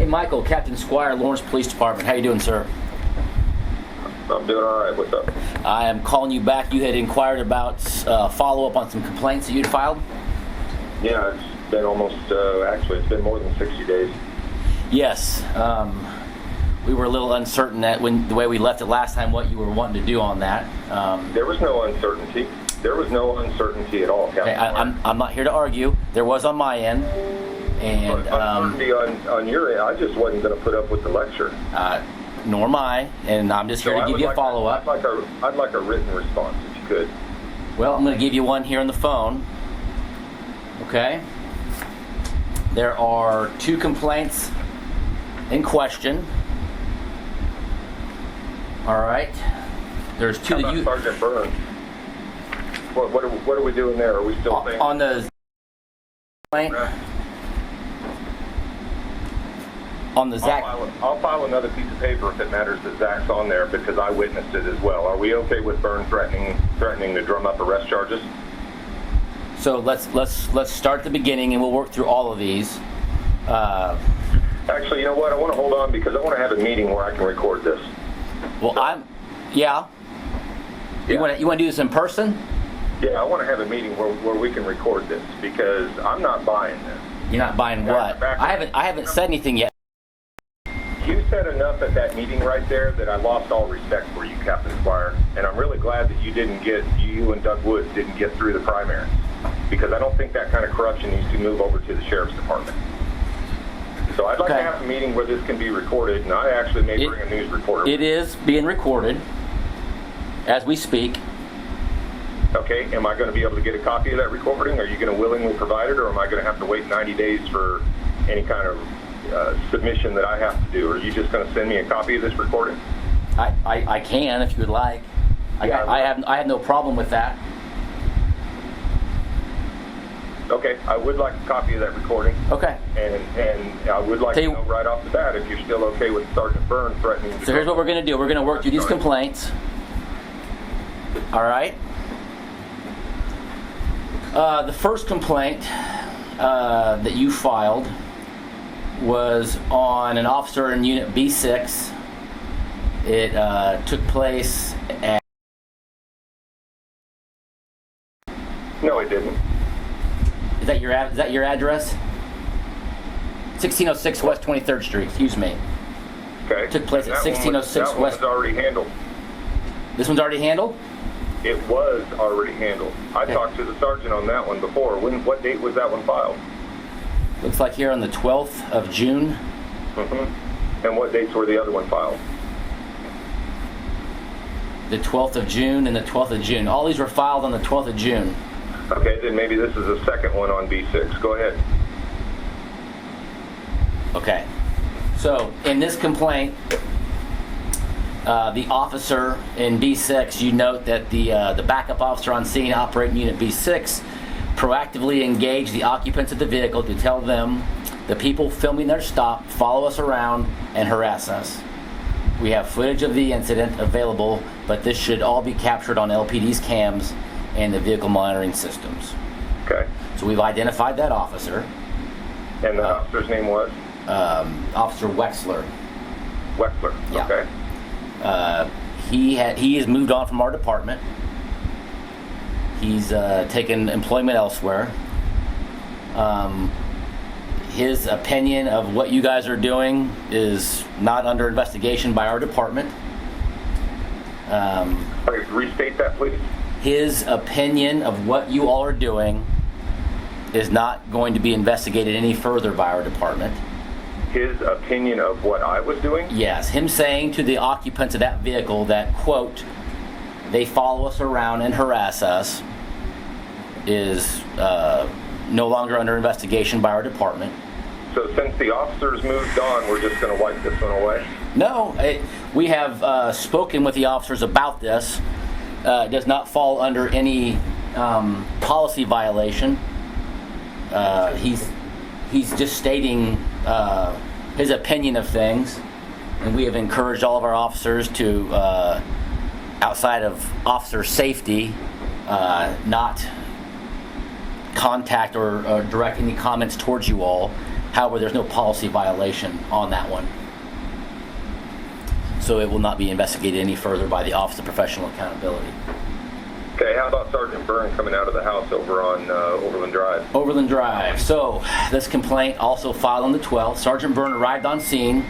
Hey, Michael, Captain Squire, Lawrence Police Department. How you doing, sir? I'm doing all right. What's up? I am calling you back. You had inquired about follow-up on some complaints that you'd filed? Yeah, it's been almost, actually, it's been more than 60 days. Yes. We were a little uncertain that the way we left it last time, what you were wanting to do on that. There was no uncertainty. There was no uncertainty at all, Captain. Okay, I'm not here to argue. There was on my end. And uncertainty on your end. I just wasn't going to put up with the lecture. Nor am I, and I'm just here to give you a follow-up. I'd like a written response, if you could. Well, I'm going to give you one here on the phone. Okay? There are 2 complaints in question. All right? There's 2 that you... Sergeant Burns? What are we doing there? Are we still saying... On the complaint? On the Zach... I'll file another piece of paper if it matters that Zach's on there because I witnessed it as well. Are we okay with Byrne threatening to drum up arrest charges? So let's start at the beginning and we'll work through all of these. Actually, you know what? I want to hold on because I want to have a meeting where I can record this. Well, Yeah. You want to do this in person? Yeah, I want to have a meeting where we can record this because I'm not buying this. You're not buying what? I haven't said anything yet. You said enough at that meeting right there that I lost all respect for you, Captain Squire, and I'm really glad that you and Doug Woods didn't get through the primaries, because I don't think that kind of corruption needs to move over to the Sheriff's Department. So I'd like to have a meeting where this can be recorded, and I actually may bring a news reporter. It is being recorded as we speak. Okay, am I going to be able to get a copy of that recording? Are you going to willingly provide it, or am I going to have to wait 90 days for any kind of submission that I have to do? Are you just going to send me a copy of this recording? I can if you would like. I have no problem with that. Okay, I would like a copy of that recording. Okay. And I would like to know right off the bat if you're still okay with Sergeant Byrne threatening to... So here's what we're going to do. We're going to work through these complaints. All right? The first complaint that you filed was on an officer in Unit B6. It took place at... No, it didn't. Is that your address? 1606 West 23rd Street, excuse me. Okay. It took place at 1606 West... That one's already handled. This one's already handled? It was already handled. I talked to the sergeant on that one before. What date was that one filed? Looks like here on the 12th of June. Mm-hmm. And what dates were the other one filed? The 12th of June and the 12th of June. All these were filed on the 12th of June. Okay, then maybe this is the second one on B6. Go ahead. Okay. So, in this complaint, the officer in B6, you note that the backup officer on scene operating Unit B6 proactively engaged the occupants of the vehicle to tell them the people filming their stop follow us around and harass us. We have footage of the incident available, but this should all be captured on LPD's cams and the vehicle monitoring systems. Okay. So we've identified that officer. And the officer's name was? Officer Wexler. Wexler, yeah. Okay. He has moved on from our department. He's taken employment elsewhere. His opinion of what you guys are doing is not under investigation by our department. Okay, restate that, please. His opinion of what you all are doing is not going to be investigated any further by our department. His opinion of what I was doing? Yes, him saying to the occupants of that vehicle that, quote, they follow us around and harass us is no longer under investigation by our department. So since the officers moved on, we're just going to wipe this one away? No, we have spoken with the officers about this. It does not fall under any policy violation. He's just stating his opinion of things, and we have encouraged all of our officers to, outside of officer safety, not contact or direct any comments towards you all. However, there's no policy violation on that one. So it will not be investigated any further by the Office of Professional Accountability. Okay, how about Sergeant Byrne coming out of the house over on Overland Drive? Overland Drive. So this complaint also filed on the 12th. Sergeant Byrne arrived on scene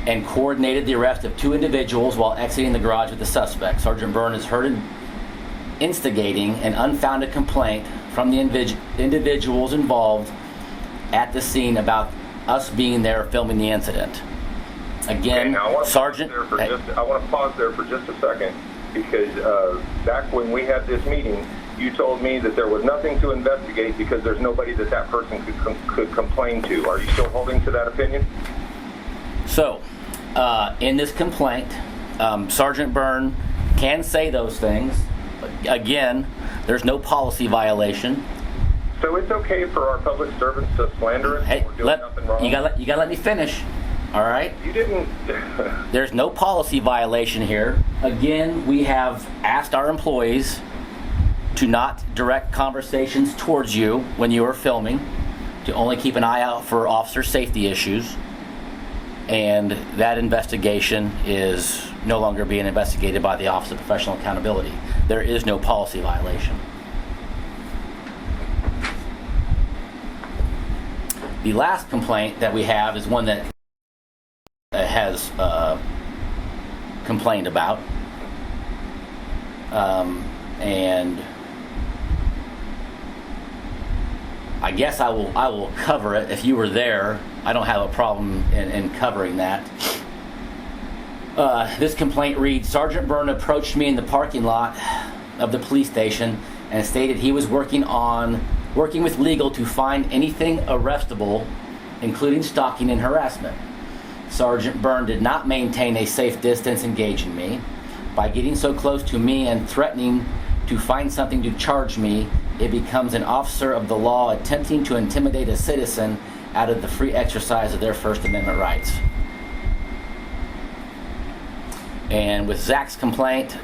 and coordinated the arrest of 2 individuals while exiting the garage with the suspect. Sergeant Byrne is heard instigating an unfounded complaint from the individuals involved at the scene about us being there filming the incident. Again, okay, now Sergeant... I want to pause there for just a second, because back when we had this meeting, you told me that there was nothing to investigate because there's nobody that person could complain to. Are you still holding to that opinion? So, in this complaint, Sergeant Byrne can say those things. Again, there's no policy violation. So it's okay for our public servants to slander us when we're doing nothing wrong? You gotta let me finish. All right? You didn't... There's no policy violation here. Again, we have asked our employees to not direct conversations towards you when you are filming, to only keep an eye out for officer safety issues. And that investigation is no longer being investigated by the Office of Professional Accountability. There is no policy violation. The last complaint that we have is one that has complained about, and I guess I will cover it. If you were there, I don't have a problem in covering that. This complaint reads: Sergeant Byrne approached me in the parking lot of the police station and stated he was working with legal to find anything arrestable, including stalking and harassment. Sergeant Byrne did not maintain a safe distance engaging me. By getting so close to me and threatening to find something to charge me, it becomes an officer of the law attempting to intimidate a citizen out of the free exercise of their First Amendment rights. And with Zach's complaint,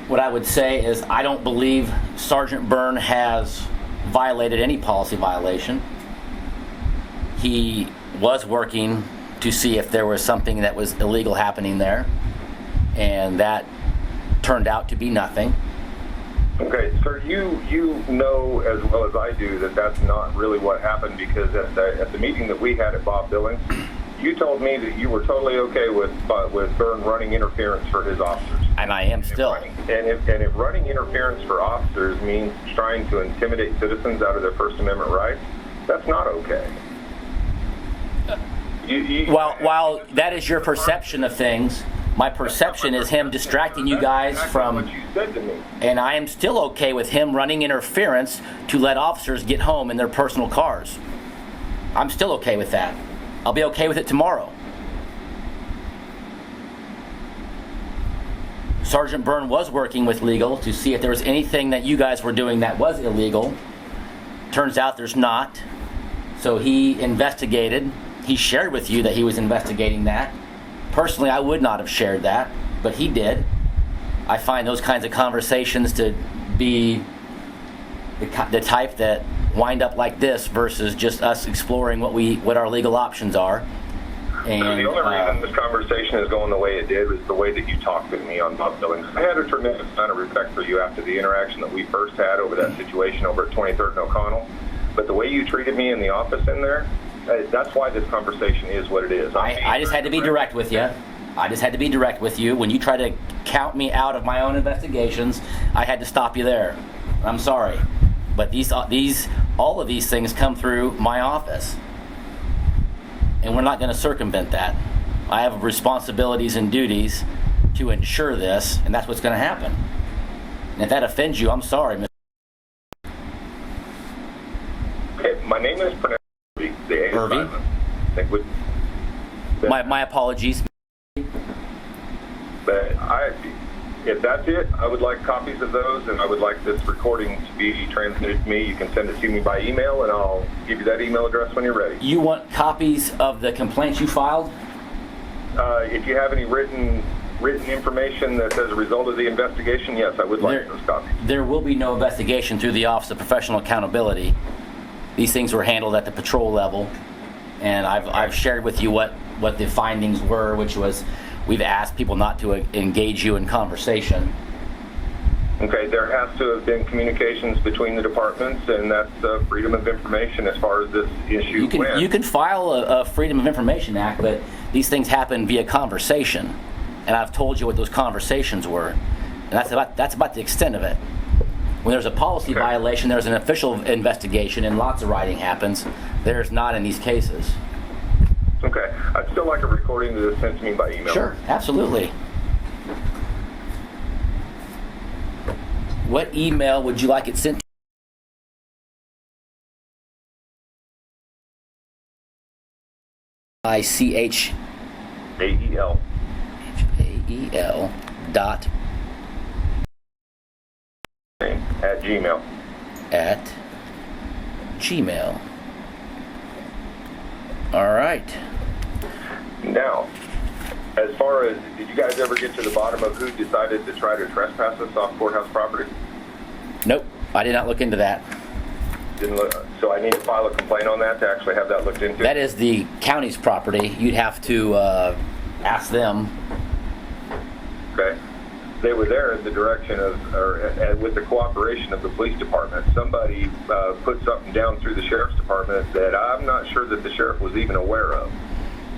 what I would say is I don't believe Sergeant Byrne has violated any policy violation. He was working to see if there was something that was illegal happening there, and that turned out to be nothing. Okay, sir, you know as well as I do that that's not really what happened, because at the meeting that we had at Bob Billings, you told me that you were totally okay with Byrne running interference for his officers. And I am still. If running interference for officers means trying to intimidate citizens out of their First Amendment rights, that's not okay. While that is your perception of things, my perception is him distracting you guys from... what you said to me. And I am still okay with him running interference to let officers get home in their personal cars. I'm still okay with that. I'll be okay with it tomorrow. Sergeant Byrne was working with legal to see if there was anything that you guys were doing that was illegal. Turns out there's not. So he investigated. He shared with you that he was investigating that. Personally, I would not have shared that, but he did. I find those kinds of conversations to be the type that wind up like this versus just us exploring what our legal options are. And the only reason this conversation is going the way it did was the way that you talked with me on Bob Billings. I had a tremendous amount of respect for you after the interaction that we first had over that situation over at 23rd and O'Connell. But the way you treated me in the office in there, that's why this conversation is what it is. I just had to be direct with you. I just had to be direct with you. When you try to count me out of my own investigations, I had to stop you there. I'm sorry. But all of these things come through my office. And we're not going to circumvent that. I have responsibilities and duties to ensure this, and that's what's going to happen. And if that offends you, I'm sorry, Mr. Okay, my name is Irving. My apologies. But if that's it, I would like copies of those, and I would like this recording to be transmitted to me. You can send it to me by email, and I'll give you that email address when you're ready. You want copies of the complaints you filed? If you have any written information that as a result of the investigation, yes, I would like those copies. There will be no investigation through the Office of Professional Accountability. These things were handled at the patrol level, and I've shared with you what the findings were, which was we've asked people not to engage you in conversation. Okay, there has to have been communications between the departments, and that's freedom of information as far as this issue went. You can file a Freedom of Information Act, but these things happen via conversation, and I've told you what those conversations were, and that's about the extent of it. When there's a policy violation, there's an official investigation, and lots of writing happens. There's not in these cases. Okay, I'd still like a recording of this sent to me by email. Sure, absolutely. What email would you like it sent to? AEL. HAEL dot at Gmail. At Gmail. All right. Now, as far as, did you guys ever get to the bottom of who decided to try to trespass us off courthouse property? Nope, I did not look into that. Didn't look, so I need to file a complaint on that to actually have that looked into? That is the county's property. You'd have to ask them. Okay. They were there at the direction of, or with the cooperation of the police department. Somebody put something down through the sheriff's department that I'm not sure that the sheriff was even aware of.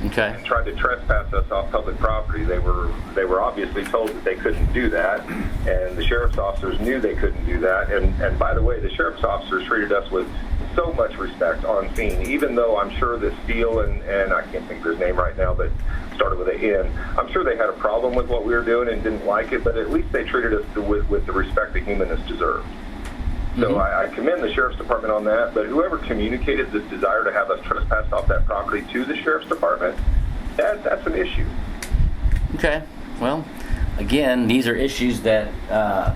Okay. And tried to trespass us off public property. They were obviously told that they couldn't do that, and the sheriff's officers knew they couldn't do that. And by the way, the sheriff's officers treated us with so much respect on scene, even though I'm sure that Steele and I can't think of his name right now, but started with an N. I'm sure they had a problem with what we were doing and didn't like it, but at least they treated us with the respect that humanness deserved. So I commend the Sheriff's Department on that, but whoever communicated this desire to have us trespass off that property to the Sheriff's Department, that's an issue. Okay. Well, again, these are issues that are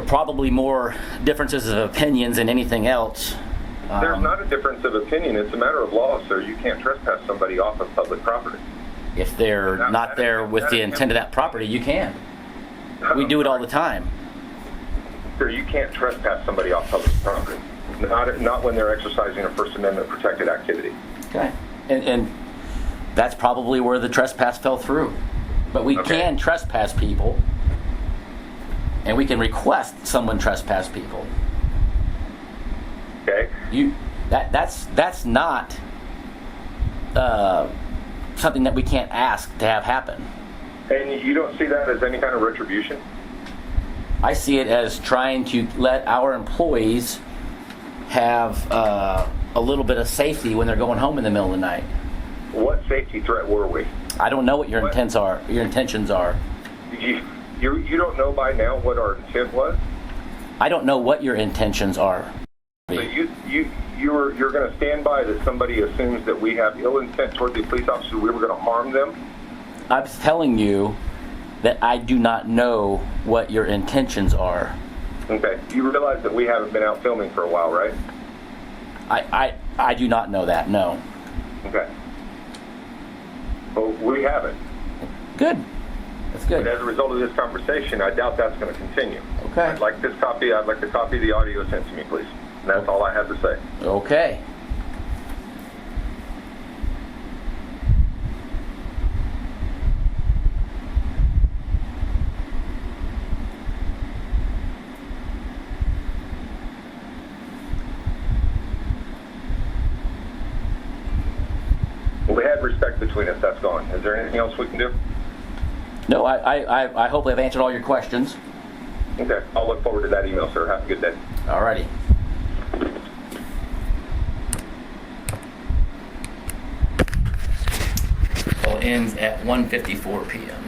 probably more differences of opinions than anything else. There's not a difference of opinion. It's a matter of law, sir. You can't trespass somebody off of public property. If they're not there with the intent of that property, you can. We do it all the time. Sir, you can't trespass somebody off public property. Not when they're exercising a First Amendment protected activity. Okay. And that's probably where the trespass fell through. But we can trespass people, and we can request someone trespass people. Okay. That's not something that we can't ask to have happen. And you don't see that as any kind of retribution? I see it as trying to let our employees have a little bit of safety when they're going home in the middle of the night. What safety threat were we? I don't know what your intentions are. You don't know by now what our intent was? I don't know what your intentions are. So you're going to stand by that somebody assumes that we have ill intent toward the police officer, we were going to harm them? I'm telling you that I do not know what your intentions are. Okay. You realize that we haven't been out filming for a while, right? I do not know that, no. Okay. Well, we haven't. Good. That's good. But as a result of this conversation, I doubt that's going to continue. Okay. I'd like a copy of the audio sent to me, please. And that's all I have to say. Okay. Well, we had respect between us. That's gone. Is there anything else we can do? No, I hope I've answered all your questions. Okay. I'll look forward to that email, sir. Have a good day. Alrighty. Well, ends at 1:54 p.m.